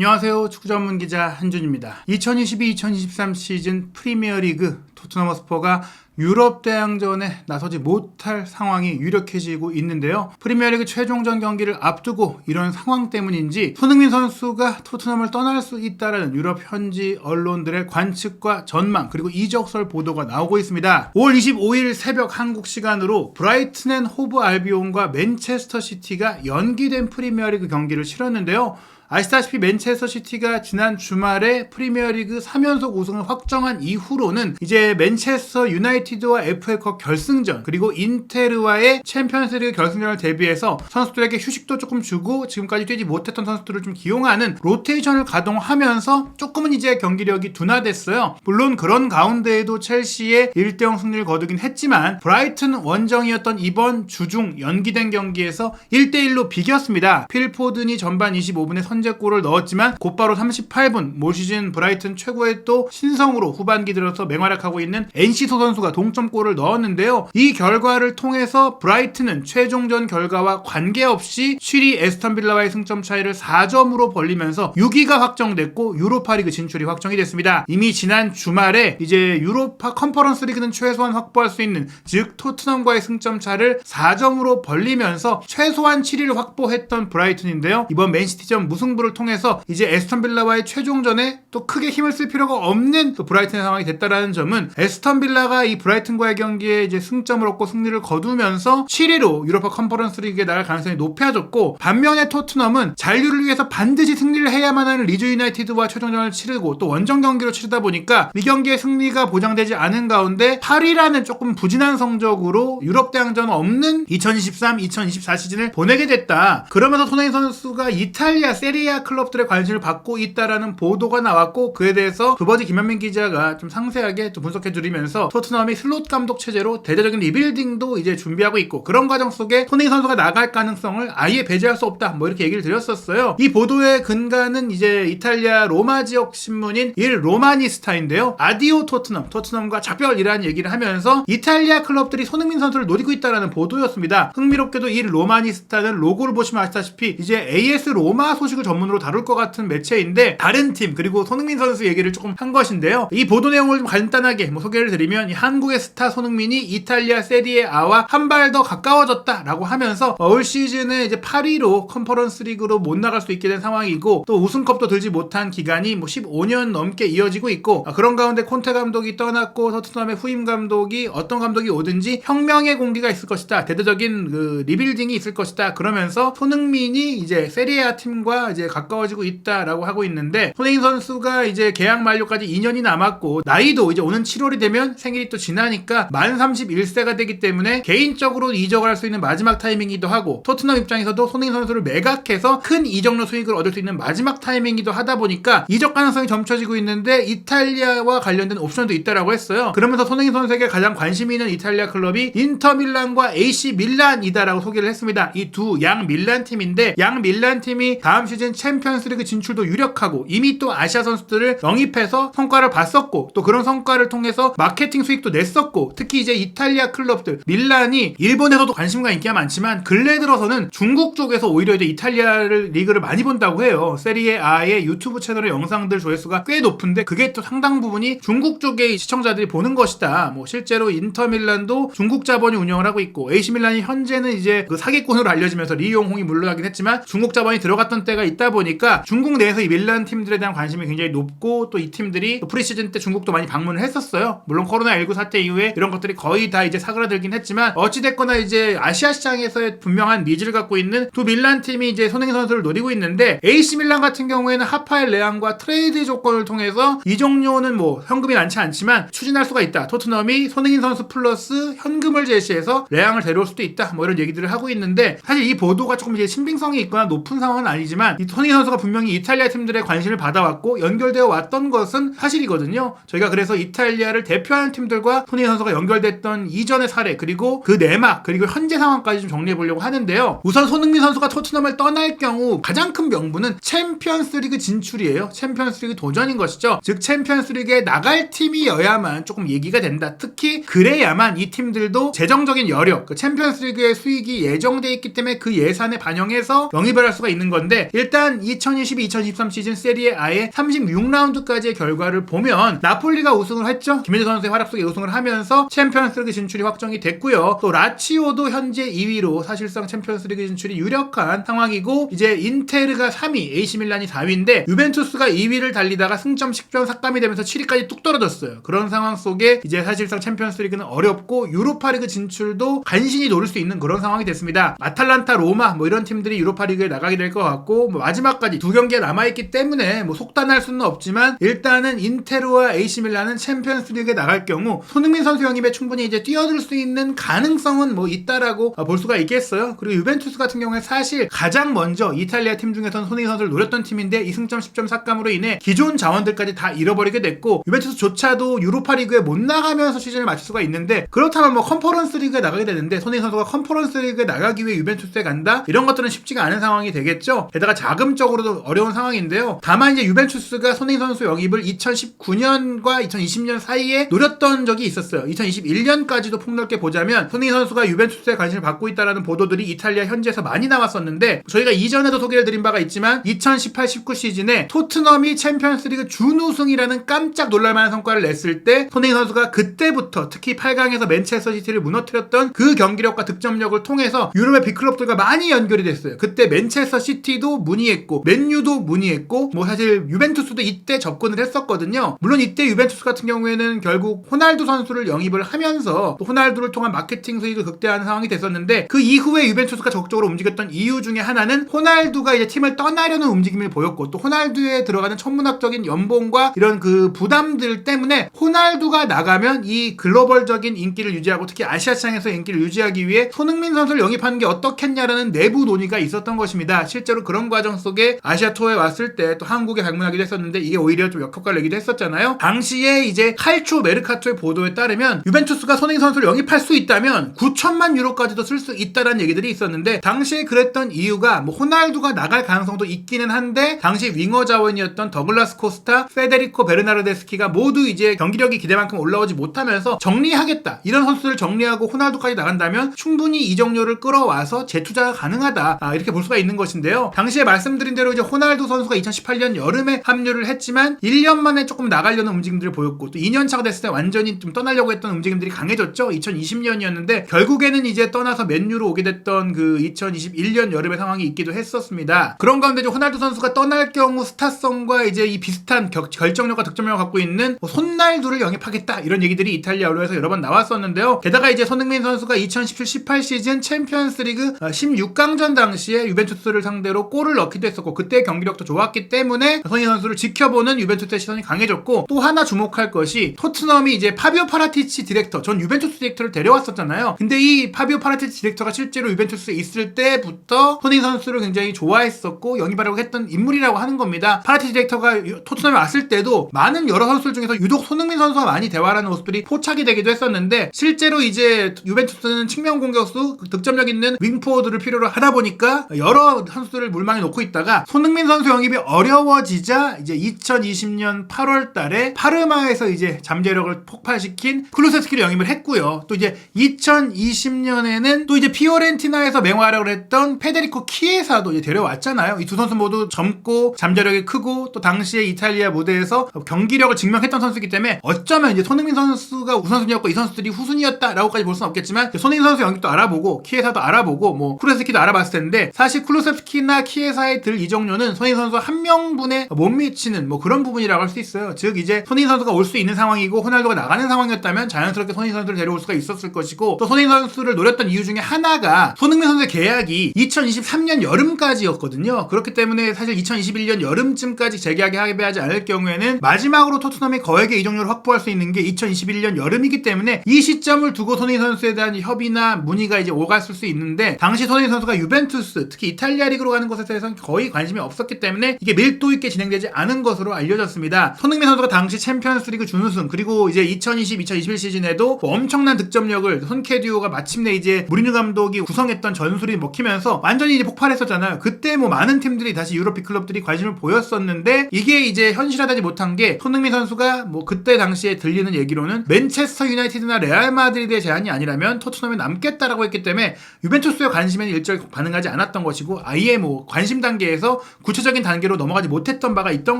안녕하세요. 축구 전문 기자 한준입니다. 2022-2023 시즌 프리미어리그 토트넘 허스퍼가 유럽 대항전에 나서지 못할 상황이 유력해지고 있는데요. 프리미어리그 최종전 경기를 앞두고 이런 상황 때문인지 손흥민 선수가 토트넘을 떠날 수 있다라는 유럽 현지 언론들의 관측과 전망 그리고 이적설 보도가 나오고 있습니다. 5월 25일 새벽 한국 시간으로 브라이튼 앤 호브 알비온과 맨체스터 시티가 연기된 프리미어리그 경기를 치렀는데요. 아시다시피 맨체스터 시티가 지난 주말에 프리미어리그 3연속 우승을 확정한 이후로는 이제 맨체스터 유나이티드와 FA컵 결승전 그리고 인테르와의 챔피언스리그 결승전을 대비해서 선수들에게 휴식도 조금 주고 지금까지 뛰지 못했던 선수들을 좀 기용하는 로테이션을 가동하면서 조금은 이제 경기력이 둔화됐어요. 물론 그런 가운데에도 첼시의 1대0 승리를 거두긴 했지만 브라이튼 원정이었던 이번 주중 연기된 경기에서 1대1로 비겼습니다. 필 포든이 전반 25분에 선제골을 넣었지만 곧바로 38분 올 시즌 브라이튼 최고의 또 신성으로 후반기 들어서 맹활약하고 있는 NC소 선수가 동점골을 넣었는데요. 이 결과를 통해서 브라이튼은 최종전 결과와 관계없이 7위 에스턴빌라와의 승점 차이를 4점으로 벌리면서 6위가 확정됐고 유로파리그 진출이 확정이 됐습니다. 이미 지난 주말에 이제 유로파 컨퍼런스 리그는 최소한 확보할 수 있는 즉 토트넘과의 승점 차를 4점으로 벌리면서 최소한 7위를 확보했던 브라이튼인데요. 이번 맨시티전 무승부를 통해서 이제 에스턴빌라와의 최종전에 또 크게 힘을 쓸 필요가 없는 또 브라이튼의 상황이 됐다라는 점은 에스턴빌라가 이 브라이튼과의 경기에 이제 승점을 얻고 승리를 거두면서 7위로 유로파 컨퍼런스 리그에 나갈 가능성이 높아졌고 반면에 토트넘은 잔류를 위해서 반드시 승리를 해야만 하는 리즈 유나이티드와 최종전을 치르고 또 원정 경기로 치르다 보니까 이 경기의 승리가 보장되지 않은 가운데 8위라는 조금 부진한 성적으로 유럽 대항전 없는 2023-2024 시즌을 보내게 됐다. 그러면서 손흥민 선수가 이탈리아 세리아 클럽들의 관심을 받고 있다라는 보도가 나왔고 그에 대해서 두버지 김현민 기자가 좀 상세하게 또 분석해 드리면서 토트넘이 슬롯 감독 체제로 대대적인 리빌딩도 이제 준비하고 있고 그런 과정 속에 손흥민 선수가 나갈 가능성을 아예 배제할 수 없다 뭐 이렇게 얘기를 드렸었어요. 이 보도의 근간은 이제 이탈리아 로마 지역 신문인 일 로마니스타인데요. 아디오 토트넘과 작별이라는 얘기를 하면서 이탈리아 클럽들이 손흥민 선수를 노리고 있다라는 보도였습니다. 흥미롭게도 일 로마니스타는 로고를 보시면 아시다시피 이제 AS 로마 소식을 전문으로 다룰 것 같은 매체인데 다른 팀 그리고 손흥민 선수 얘기를 조금 한 것인데요. 이 보도 내용을 좀 간단하게 소개를 드리면 이 한국의 스타 손흥민이 이탈리아 세리에아와 한 발 더 가까워졌다라고 하면서 올 시즌에 이제 8위로 컨퍼런스 리그로 못 나갈 수 있게 된 상황이고 또 우승컵도 들지 못한 기간이 15년 넘게 이어지고 있고 그런 가운데 콘테 감독이 떠났고 토트넘의 후임 감독이 어떤 감독이 오든지 혁명의 공기가 있을 것이다. 대대적인 그 리빌딩이 있을 것이다. 그러면서 손흥민이 이제 세리에아 팀과 이제 가까워지고 있다라고 하고 있는데 손흥민 선수가 이제 계약 만료까지 2년이 남았고 나이도 이제 오는 7월이 되면 생일이 또 지나니까 만 31세가 되기 때문에 개인적으로 이적을 할 수 있는 마지막 타이밍이기도 하고 토트넘 입장에서도 손흥민 선수를 매각해서 큰 이적료 수익을 얻을 수 있는 마지막 타이밍이기도 하다 보니까 이적 가능성이 점쳐지고 있는데 이탈리아와 관련된 옵션도 있다라고 했어요. 그러면서 손흥민 선수에게 가장 관심이 있는 이탈리아 클럽이 인터밀란과 AC 밀란이다라고 소개를 했습니다. 이 두 양 밀란 팀인데 양 밀란 팀이 다음 시즌 챔피언스리그 진출도 유력하고 이미 또 아시아 선수들을 영입해서 성과를 봤었고 또 그런 성과를 통해서 마케팅 수익도 냈었고 특히 이제 이탈리아 클럽들 밀란이 일본에서도 관심과 인기가 많지만 근래 들어서는 중국 쪽에서 오히려 이제 이탈리아 리그를 많이 본다고 해요. 세리에아의 유튜브 채널의 영상들 조회수가 꽤 높은데 그게 또 상당 부분이 중국 쪽의 시청자들이 보는 것이다. 실제로 인터밀란도 중국 자본이 운영을 하고 있고 AC밀란이 현재는 이제 그 사기꾼으로 알려지면서 리용홍이 물러나긴 했지만 중국 자본이 들어갔던 때가 있다 보니까 중국 내에서 이 밀란 팀들에 대한 관심이 굉장히 높고 또 이 팀들이 프리시즌 때 중국도 많이 방문을 했었어요. 물론 코로나19 사태 이후에 이런 것들이 거의 다 이제 사그라들긴 했지만 어찌됐거나 이제 아시아 시장에서의 분명한 니즈를 갖고 있는 두 밀란 팀이 이제 손흥민 선수를 노리고 있는데 AC 밀란 같은 경우에는 하파엘 레앙과 트레이드 조건을 통해서 이적료는 현금이 많지 않지만 추진할 수가 있다. 토트넘이 손흥민 선수 플러스 현금을 제시해서 레앙을 데려올 수도 있다. 이런 얘기들을 하고 있는데 사실 이 보도가 조금 이제 신빙성이 있거나 높은 상황은 아니지만 이 손흥민 선수가 분명히 이탈리아 팀들의 관심을 받아왔고 연결되어 왔던 것은 사실이거든요. 저희가 그래서 이탈리아를 대표하는 팀들과 손흥민 선수가 연결됐던 이전의 사례 그리고 그 내막 그리고 현재 상황까지 좀 정리해 보려고 하는데요. 우선 손흥민 선수가 토트넘을 떠날 경우 가장 큰 명분은 챔피언스리그 진출이에요. 챔피언스리그 도전인 것이죠. 즉 챔피언스리그에 나갈 팀이어야만 조금 얘기가 된다. 특히 그래야만 이 팀들도 재정적인 여력, 챔피언스리그의 수익이 예정돼 있기 때문에 그 예산에 반영해서 영입을 할 수가 있는 건데 일단 일단 2022-2023 시즌 세리에 A의 36라운드까지의 결과를 보면 나폴리가 우승을 했죠. 김민재 선수의 활약 속에 우승을 하면서 챔피언스리그 진출이 확정이 됐고요. 또 라치오도 현재 2위로 사실상 챔피언스리그 진출이 유력한 상황이고, 이제 인테르가 3위, AC밀란이 4위인데 유벤투스가 2위를 달리다가 승점 10점 삭감이 되면서 7위까지 뚝 떨어졌어요. 그런 상황 속에 이제 사실상 챔피언스리그는 어렵고 유로파리그 진출도 간신히 노릴 수 있는 그런 상황이 됐습니다. 아탈란타, 로마 뭐 이런 팀들이 유로파리그에 나가게 될 것 같고, 뭐 마지막까지 두 경기가 남아있기 때문에 뭐 속단할 수는 없지만 일단은 인테르와 AC밀란은 챔피언스리그에 나갈 경우 손흥민 선수 영입에 충분히 이제 뛰어들 수 있는 가능성은 뭐 있다라고 볼 수가 있겠어요. 그리고 유벤투스 같은 경우에 사실 가장 먼저 이탈리아 팀 중에서는 손흥민 선수를 노렸던 팀인데 이 승점 10점 삭감으로 인해 기존 자원들까지 다 잃어버리게 됐고, 유벤투스조차도 유로파리그에 못 나가면서 시즌을 마칠 수가 있는데, 그렇다면 뭐 컨퍼런스 리그에 나가게 되는데 손흥민 선수가 컨퍼런스 리그에 나가기 위해 유벤투스에 간다? 이런 것들은 쉽지가 않은 상황이 되겠죠. 게다가 자금적으로도 어려운 상황인데요. 다만 이제 유벤투스가 손흥민 선수 영입을 2019년과 2020년 사이에 노렸던 적이 있었어요. 2021년까지도 폭넓게 보자면 손흥민 선수가 유벤투스에 관심을 받고 있다라는 보도들이 이탈리아 현지에서 많이 나왔었는데, 저희가 이전에도 소개를 드린 바가 있지만 2018-19 시즌에 토트넘이 챔피언스리그 준우승이라는 깜짝 놀랄만한 성과를 냈을 때 손흥민 선수가 그때부터 특히 8강에서 맨체스터 시티를 무너뜨렸던 그 경기력과 득점력을 통해서 유럽의 빅클럽들과 많이 연결이 됐어요. 그때 맨체스터 시티도 문의했고 맨유도 문의했고, 뭐 사실 유벤투스도 이때 접근을 했었거든요. 물론 이때 유벤투스 같은 경우에는 결국 호날두 선수를 영입을 하면서 또 호날두를 통한 마케팅 수익을 극대화하는 상황이 됐었는데, 그 이후에 유벤투스가 적극적으로 움직였던 이유 중에 하나는 호날두가 이제 팀을 떠나려는 움직임을 보였고, 또 호날두에 들어가는 천문학적인 연봉과 이런 그 부담들 때문에 호날두가 나가면 이 글로벌적인 인기를 유지하고 특히 아시아 시장에서 인기를 유지하기 위해 손흥민 선수를 영입하는 게 어떻겠냐라는 내부 논의가 있었던 것입니다. 실제로 그런 과정 속에 아시아 투어에 왔을 때 또 한국에 방문하기도 했었는데 이게 오히려 좀 역효과를 내기도 했었잖아요. 당시에 이제 칼초 메르카토의 보도에 따르면 유벤투스가 손흥민 선수를 영입할 수 있다면 9천만 유로까지도 쓸 수 있다라는 얘기들이 있었는데, 당시에 그랬던 이유가 뭐 호날두가 나갈 가능성도 있기는 한데 당시 윙어 자원이었던 더글라스 코스타, 페데리코 베르나르데스키가 모두 이제 경기력이 기대만큼 올라오지 못하면서 정리하겠다, 이런 선수를 정리하고 호날두까지 나간다면 충분히 이적료를 끌어와서 재투자가 가능하다, 이렇게 볼 수가 있는 것인데요. 당시에 말씀드린 대로 이제 호날두 선수가 2018년 여름에 합류를 했지만 1년 만에 조금 나가려는 움직임들을 보였고, 또 2년차가 됐을 때 완전히 좀 떠나려고 했던 움직임들이 강해졌죠. 2020년이었는데 결국에는 이제 떠나서 맨유로 오게 됐던 그 2021년 여름의 상황이 있기도 했었습니다. 그런 가운데 이제 호날두 선수가 떠날 경우 스타성과 이제 이 비슷한 결정력과 득점력을 갖고 있는 손날두를 영입하겠다, 이런 얘기들이 이탈리아 언론에서 여러 번 나왔었는데요. 게다가 이제 손흥민 선수가 2017-18 시즌 챔피언스리그 16강전 당시에 유벤투스를 상대로 골을 넣기도 했었고, 그때 경기력도 좋았기 때문에 손흥민 선수를 지켜보는 유벤투스의 시선이 강해졌고, 또 하나 주목할 것이 토트넘이 이제 파비오 파라티치 디렉터, 전 유벤투스 디렉터를 데려왔었잖아요. 근데 이 파비오 파라티치 디렉터가 실제로 유벤투스에 있을 때부터 손흥민 선수를 굉장히 좋아했었고 영입하려고 했던 인물이라고 하는 겁니다. 파라티치 디렉터가 토트넘에 왔을 때도 많은 여러 선수들 중에서 유독 손흥민 선수와 많이 대화하는 모습들이 포착이 되기도 했었는데, 실제로 이제 유벤투스는 측면 공격수, 득점력 있는 윙포워드를 필요로 하다 보니까 여러 선수들을 물망에 놓고 있다가 손흥민 선수 영입이 어려워지자 이제 2020년 8월 달에 파르마에서 이제 잠재력을 폭발시킨 클루세스키를 영입을 했고요. 또 이제 2020년에는 또 이제 피오렌티나에서 맹활약을 했던 페데리코 키에사도 이제 데려왔잖아요. 이 두 선수 모두 젊고 잠재력이 크고 또 당시에 이탈리아 무대에서 경기력을 증명했던 선수이기 때문에 어쩌면 이제 손흥민 선수가 우선순위였고 이 선수들이 후순위였다라고까지 볼 수는 없겠지만, 손흥민 선수 영입도 알아보고 키에사도 알아보고 뭐 클루세스키도 알아봤을 텐데, 사실 클루세스키나 키에사의 들 이적료는 손흥민 선수 한 명분에 못 미치는 뭐 그런 부분이라고 할 수 있어요. 즉 이제 손흥민 선수가 올 수 있는 상황이고 호날두가 나가는 상황이었다면 자연스럽게 손흥민 선수를 데려올 수가 있었을 것이고, 또 손흥민 선수를 노렸던 이유 중에 하나가 손흥민 선수의 계약이 2023년 여름까지였거든요. 그렇기 때문에 사실 2021년 여름쯤까지 재계약에 합의하지 않을 경우에는 마지막으로 토트넘이 거액의 이적료를 확보할 수 있는 게 2021년 여름이기 때문에 이 시점을 두고 손흥민 선수에 대한 협의나 문의가 이제 오갔을 수 있는데, 당시 손흥민 선수가 유벤투스, 특히 이탈리아 리그로 가는 것에 대해서는 거의 관심이 없었기 때문에 이게 밀도 있게 진행되지 않은 것으로 알려졌습니다. 손흥민 선수가 당시 챔피언스리그 준우승, 그리고 이제 2020-2021 시즌에도 엄청난 득점력을 손케듀오가 마침내 이제 무리뉴 감독이 구성했던 전술이 먹히면서 완전히 이제 폭발했었잖아요. 그때 뭐 많은 팀들이 다시 유럽 빅클럽들이 관심을 보였었는데, 이게 이제 현실화되지 못한 게 손흥민 선수가 뭐 그때 당시에 들리는 얘기로는 맨체스터 유나이티드나 레알 마드리드의 제안이 아니라면 토트넘에 남겠다라고 했기 때문에 유벤투스의 관심에는 일절 반응하지 않았던 것이고, 아예 뭐 관심 중심 단계에서 구체적인 단계로 넘어가지 못했던 바가 있던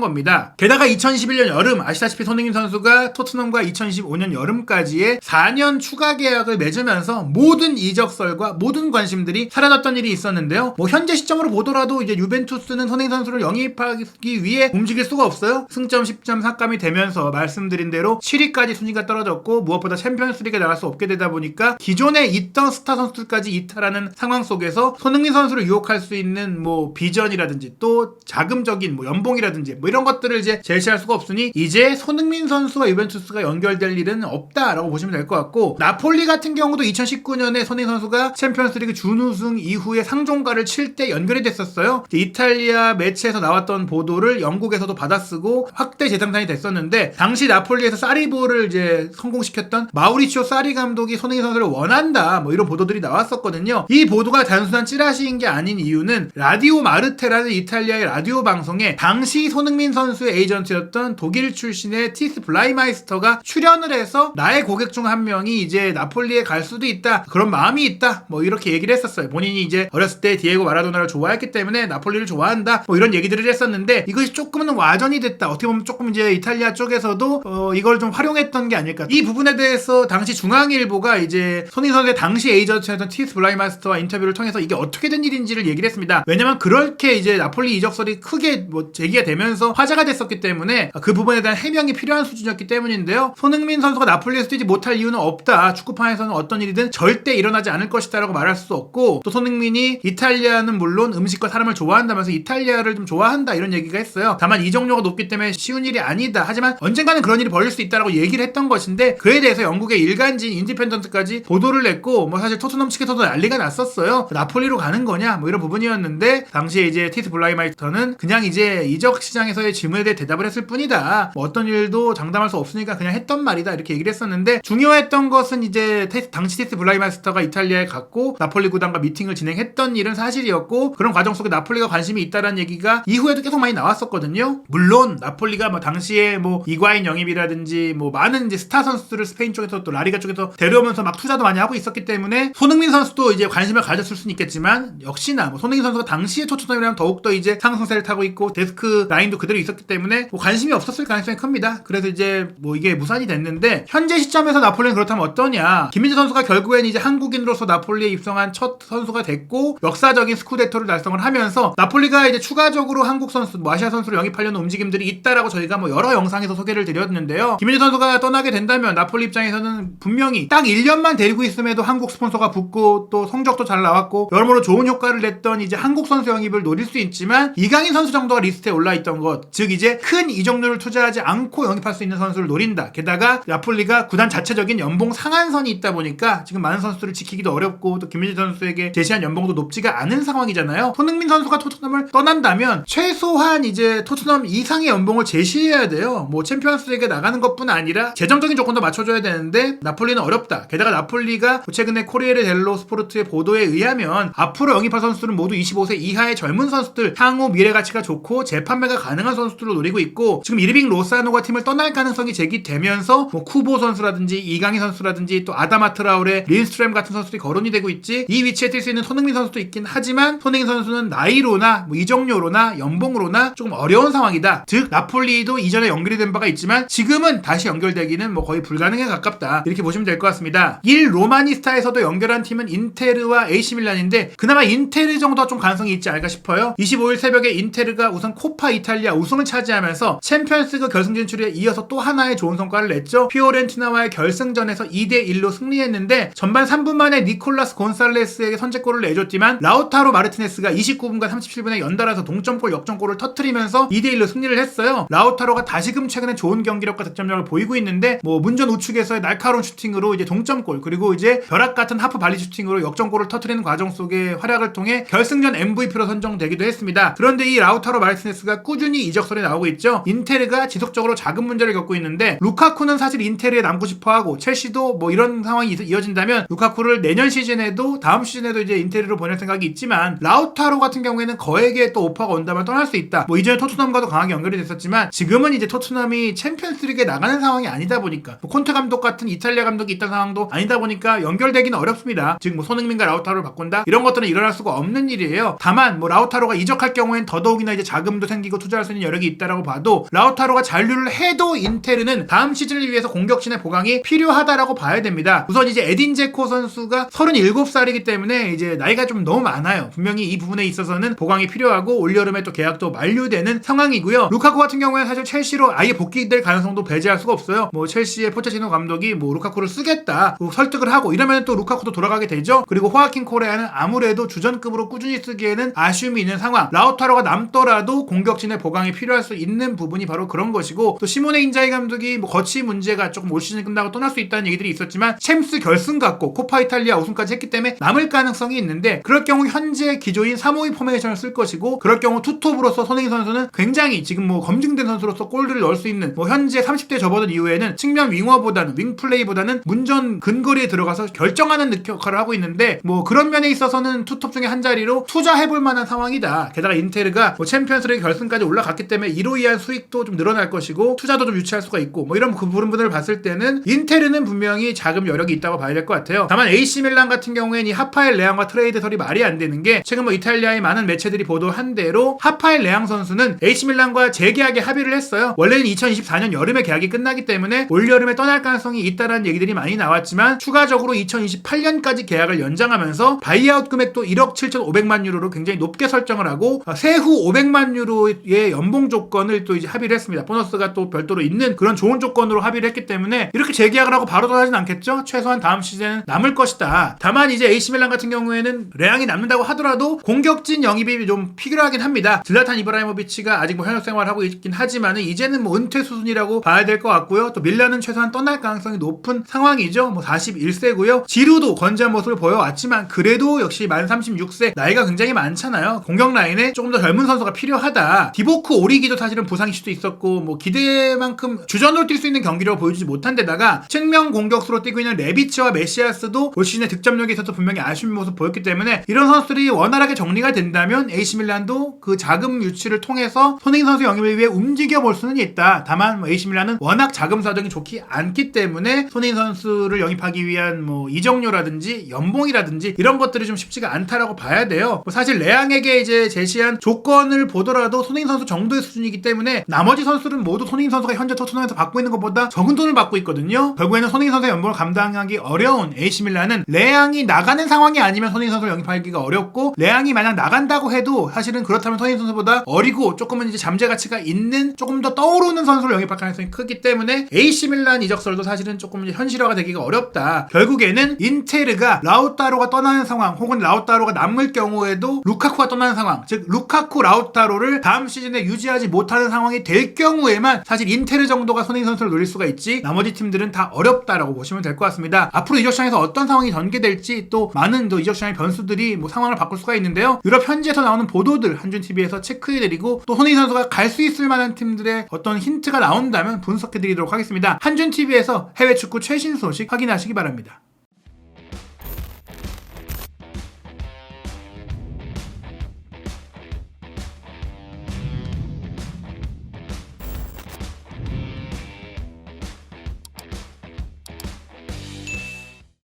겁니다. 게다가 2021년 여름 아시다시피 손흥민 선수가 토트넘과 2025년 여름까지의 4년 추가 계약을 맺으면서 모든 이적설과 모든 관심들이 사라졌던 일이 있었는데요. 뭐 현재 시점으로 보더라도 이제 유벤투스는 손흥민 선수를 영입하기 위해 움직일 수가 없어요. 승점 10점 삭감이 되면서 말씀드린 대로 7위까지 순위가 떨어졌고 무엇보다 챔피언스리그에 나갈 수 없게 되다 보니까 기존에 있던 스타 선수들까지 이탈하는 상황 속에서 손흥민 선수를 유혹할 수 있는 뭐 비전이라든지 또 자금적인 뭐 연봉이라든지 뭐 이런 것들을 이제 제시할 수가 없으니 이제 손흥민 선수와 유벤투스가 연결될 일은 없다라고 보시면 될 것 같고, 나폴리 같은 경우도 2019년에 손흥민 선수가 챔피언스리그 준우승 이후에 상종가를 칠 때 연결이 됐었어요. 이탈리아 매체에서 나왔던 보도를 영국에서도 받아쓰고 확대 재생산이 됐었는데, 당시 나폴리에서 사리보를 이제 성공시켰던 마우리치오 사리 감독이 손흥민 선수를 원한다 뭐 이런 보도들이 나왔었거든요. 이 보도가 단순한 찌라시인 게 아닌 이유는 라디오 마르테라는 이탈리아의 라디오 방송에 당시 손흥민 선수의 에이전트였던 독일 출신의 티스 블라이마이스터가 출연을 해서 나의 고객 중 한 명이 이제 나폴리에 갈 수도 있다, 그런 마음이 있다 뭐 이렇게 얘기를 했었어요. 본인이 이제 어렸을 때 디에고 마라도나를 좋아했기 때문에 나폴리를 좋아한다 뭐 이런 얘기들을 했었는데, 이것이 조금은 와전이 됐다, 어떻게 보면 조금 이제 이탈리아 쪽에서도 이걸 좀 활용했던 게 아닐까. 이 부분에 대해서 당시 중앙일보가 이제 손흥민 선수의 당시 에이전트였던 티스 블라이마이스터와 인터뷰를 통해서 이게 어떻게 된 일인지를 얘기를 했습니다. 왜냐면 그렇게 이제 나폴리 이적설이 크게 뭐 제기가 되면서 화제가 됐었기 때문에 그 부분에 대한 해명이 필요한 수준이었기 때문인데요. 손흥민 선수가 나폴리에서 뛰지 못할 이유는 없다, 축구판에서는 어떤 일이든 절대 일어나지 않을 것이다 라고 말할 수 없고, 또 손흥민이 이탈리아는 물론 음식과 사람을 좋아한다면서 이탈리아를 좀 좋아한다 이런 얘기가 했어요. 다만 이적료가 높기 때문에 쉬운 일이 아니다, 하지만 언젠가는 그런 일이 벌릴 수 있다라고 얘기를 했던 것인데, 그에 대해서 영국의 일간지인 인디펜던트까지 보도를 냈고, 뭐 사실 토트넘 측에서도 난리가 났었어요. 나폴리로 가는 거냐 뭐 이런 부분이었는데, 당시에 이제 티스 블라이마이스터는 그냥 이제 이적 시장에서의 질문에 대해 대답을 했을 뿐이다, 뭐 어떤 일도 장담할 수 없으니까 그냥 했던 말이다 이렇게 얘기를 했었는데, 중요했던 것은 이제 당시 티스 블라이마이스터가 이탈리아에 갔고 나폴리 구단과 미팅을 진행했던 일은 사실이었고, 그런 과정 속에 나폴리가 관심이 있다라는 얘기가 이후에도 계속 많이 나왔었거든요. 물론 나폴리가 뭐 당시에 뭐 이과인 영입이라든지 뭐 많은 이제 스타 선수들을 스페인 쪽에서 또 라리가 쪽에서 데려오면서 막 투자도 많이 하고 있었기 때문에 손흥민 선수도 이제 관심을 가졌을 수는 있겠지만, 역시나 뭐 손흥민 선수가 당시에 토트넘이라면 더욱더 이제 상승세를 타고 있고 데스크 라인도 그대로 있었기 때문에 뭐 관심이 없었을 가능성이 큽니다. 그래서 이제 뭐 이게 무산이 됐는데, 현재 시점에서 나폴리는 그렇다면 어떠냐. 김민재 선수가 결국엔 이제 한국인으로서 나폴리에 입성한 첫 선수가 됐고 역사적인 스쿠데토를 달성을 하면서, 나폴리가 이제 추가적으로 한국 선수, 뭐 아시아 선수를 영입하려는 움직임들이 있다라고 저희가 뭐 여러 영상에서 소개를 드렸는데요. 김민재 선수가 떠나게 된다면 나폴리 입장에서는 분명히 딱 1년만 데리고 있음에도 한국 스폰서가 붙고 또 성적도 잘 나왔고 여러모로 좋은 효과를 냈던 이제 한국 선수 영입을 노릴 수 있지만, 이강인 선수 정도가 리스트에 올라있던 것, 즉 이제 큰 이적료를 투자하지 않고 영입할 수 있는 선수를 노린다. 게다가 나폴리가 구단 자체적인 연봉 상한선이 있다 보니까 지금 많은 선수들을 지키기도 어렵고 또 김민재 선수에게 제시한 연봉도 높지가 않은 상황이잖아요. 손흥민 선수가 토트넘을 떠난다면 최소한 이제 토트넘 이상의 연봉을 제시해야 돼요. 뭐 챔피언스리그에 나가는 것뿐 아니라 재정적인 조건도 맞춰줘야 되는데 나폴리는 어렵다. 게다가 나폴리가 최근에 코리에르 델로 스포르트의 보도에 의하면 앞으로 영입할 선수들은 모두 25세 이하의 젊은 선수들, 향후 미래 가치가 좋고 재판매가 가능한 선수들로 노리고 있고, 지금 이르빙 로사노가 팀을 떠날 가능성이 제기되면서 뭐 쿠보 선수라든지 이강인 선수라든지 또 아다마 트라우레, 린스트램 같은 선수들이 거론이 되고 있지. 이 위치에 뛸 수 있는 손흥민 선수도 있긴 하지만 손흥민 선수는 나이로나 뭐 이적료로나 연봉으로나 조금 어려운 상황이다. 즉 나폴리도 이전에 연결이 된 바가 있지만 지금은 다시 연결되기는 뭐 거의 불가능에 가깝다, 이렇게 보시면 될 것 같습니다. 일 로마니스타에서도 연결한 팀은 인테르와 AC 밀란인데 그나마 인테르 정도가 좀 가능성이 있지 않을까 싶어요. 25일 새벽에 인테르가 우선 코파 이탈리아 우승을 차지하면서 챔피언스리그 결승 진출에 이어서 또 하나의 좋은 성과를 냈죠. 피오렌티나와의 결승전에서 2대1로 승리했는데 전반 3분 만에 니콜라스 곤살레스에게 선제골을 내줬지만 라우타로 마르티네스가 29분과 37분에 연달아서 동점골 역전골을 터뜨리면서 2대1로 승리를 했어요. 라우타로가 다시금 최근에 좋은 경기력과 득점력을 보이고 있는데 뭐 문전 우측에서의 날카로운 슈팅으로 이제 동점골, 그리고 이제 벼락 같은 하프 발리 슈팅으로 역전골을 터뜨리는 과정 속의 활약을 통해 결승전 MVP로 선정되기도 했습니다. 그런데 이 라우타로 마르티네스가 꾸준히 이적설이 나오고 있죠. 인테르가 지속적으로 자금 문제를 겪고 있는데 루카쿠는 사실 인테르에 남고 싶어하고, 첼시도 뭐 이런 상황이 이어진다면 루카쿠를 내년 시즌에도 다음 시즌에도 이제 인테르로 보낼 생각이 있지만, 라우타로 같은 경우에는 거액의 또 오퍼가 온다면 떠날 수 있다. 뭐 이전에 토트넘과도 강하게 연결이 됐었지만 지금은 이제 토트넘이 챔피언스리그에 나가는 상황이 아니다 보니까, 뭐 콘테 감독 같은 이탈리아 감독이 있던 상황도 아니다 보니까 연결되기는 어렵습니다. 즉 뭐 손흥민과 라우타로를 바꾼다 이런 것들은 일어날 수가 없는 일이에요. 다만 뭐 라우타로가 이적할 경우엔 더더욱이나 이제 자금도 생기고 투자할 수 있는 여력이 있다라고 봐도 라우타로가 잔류를 해도 인테르는 다음 시즌을 위해서 공격진의 보강이 필요하다라고 봐야 됩니다. 우선 이제 에딘 제코 선수가 37살이기 때문에 이제 나이가 좀 너무 많아요. 분명히 이 부분에 있어서는 보강이 필요하고 올여름에 또 계약도 만료되는 상황이고요. 루카쿠 같은 경우에는 사실 첼시로 아예 복귀될 가능성도 배제할 수가 없어요. 뭐 첼시의 포체티노 감독이 뭐 루카쿠를 쓰겠다 설득을 하고 이러면 또 루카쿠도 돌아가게 되죠. 그리고 호아킨 코레아는 아무래도 주전급으로 꾸준히 쓰기에는 아쉬움이 있는 상황. 라우타로가 남더라도 공격진의 보강이 필요할 수 있는 부분이 바로 그런 것이고, 또 시모네 인자이 감독이 뭐 거치 문제가 조금 올 시즌 끝나고 떠날 수 있다는 얘기들이 있었지만 챔스 결승 갔고 코파 이탈리아 우승까지 했기 때문에 남을 가능성이 있는데, 그럴 경우 현재 기조인 3-5-2 포메이션을 쓸 것이고, 그럴 경우 투톱으로서 손흥민 선수는 굉장히 지금 뭐 검증된 선수로서 골들을 넣을 수 있는, 뭐 현재 30대 접어든 이후에는 측면 윙어보다는 윙플레이보다는 문전 근거리에 들어가서 결정하는 역할을 하고 있는데, 뭐 그런 면에 있어서는 투톱 중에 한 자리로 투자해볼 만한 상황이다. 게다가 인테르가 뭐 챔피언스리그 결승까지 올라갔기 때문에 이로 인한 수익도 좀 늘어날 것이고 투자도 좀 유치할 수가 있고, 뭐 이런 부분들을 봤을 때는 인테르는 분명히 자금 여력이 있다고 봐야 될 것 같아요. 다만 AC 밀란 같은 경우에는 이 하파엘 레앙과 트레이드설이 말이 안 되는 게, 최근 뭐 이탈리아의 많은 매체들이 보도한 대로 하파엘 레앙 선수는 AC 밀란과 재계약에 합의를 했어요. 원래는 2024년 여름에 계약이 끝나기 때문에 올여름에 떠날 가능성이 있다는 얘기들이 많이 나왔지만, 추가적으로 2028년까지 계약을 연장하면서 바이아웃 금액도 1억 7,500만 유로로 굉장히 높게 설정을 하고 세후 500만 유로의 연봉 조건을 또 이제 합의를 했습니다. 보너스가 또 별도로 있는 그런 좋은 조건으로 합의를 했기 때문에 이렇게 재계약을 하고 바로 떠나진 않겠죠. 최소한 다음 시즌은 남을 것이다. 다만 이제 AC 밀란 같은 경우에는 레앙이 남는다고 하더라도 공격진 영입이 좀 필요하긴 합니다. 질라탄 이브라히모비치가 아직 뭐 현역 생활을 하고 있긴 하지만은 이제는 뭐 은퇴 수준이라고 봐야 될 것 같고요. 또 밀란은 최소한 떠날 가능성이 높은 상황이죠. 뭐 41세고요. 지루도 건재한 모습을 보여왔지만 그래도 역시 만 36세, 나이가 굉장히 많잖아요. 공격 라인에 조금 더 젊은 선수가 필요하다. 디보크 오리기도 사실은 부상 이슈도 있었고 뭐 기대만큼 주전으로 뛸 수 있는 경기력을 보여주지 못한 데다가 측면 공격수로 뛰고 있는 레비치와 메시아스도 올 시즌에 득점력에 있어서 분명히 아쉬운 모습 보였기 때문에, 이런 선수들이 원활하게 정리가 된다면 AC 밀란도 그 자금 유치를 통해서 손흥민 선수 영입을 위해 움직여 볼 수는 있다. 다만 뭐 AC 밀란은 워낙 자금 사정이 좋지 않기 때문에 손흥민 선수를 영입하기 위한 뭐 이적료라든지 연봉이라든지 이런 것들이 좀 쉽지가 않다라고 봐야 돼요. 뭐 사실 레앙에게 이제 제시한 조건을 보더라도 손흥민 선수 정도의 수준이기 때문에 나머지 선수들은 모두 손흥민 선수가 현재 토트넘에서 받고 있는 것보다 적은 돈을 받고 있거든요. 결국에는 손흥민 선수의 연봉을 감당하기 어려운 AC 밀란은 레앙이 나가는 상황이 아니면 손흥민 선수를 영입하기가 어렵고, 레앙이 만약 나간다고 해도 사실은 그렇다면 손흥민 선수보다 어리고 조금은 이제 잠재 가치가 있는 조금 더 떠오르는 선수를 영입할 가능성이 크기 때문에 AC 밀란 이적설도 사실은 조금 이제 현실화가 되기가 어렵다. 결국에는 인테르가 라우타로가 떠나는 상황, 혹은 라우타로가 남을 경우에도 루카쿠가 떠나는 상황, 즉 루카쿠 라우타로를 다음 시즌에 유지하지 못하는 상황이 될 경우에만 사실 인테르 정도가 손흥민 선수를 노릴 수가 있지, 나머지 팀들은 다 어렵다라고 보시면 될 것 같습니다. 앞으로 이적 시장에서 어떤 상황이 전개될지, 또 많은 또 이적 시장의 변수들이 뭐 상황을 바꿀 수가 있는데요. 유럽 현지에서 나오는 보도들 한준TV에서 체크해드리고, 또 손흥민 선수가 갈 수 있을 만한 팀들의 어떤 힌트가 나온다면 분석해드리도록 하겠습니다. 한준TV에서 해외 축구 최신 소식 확인하시기 바랍니다.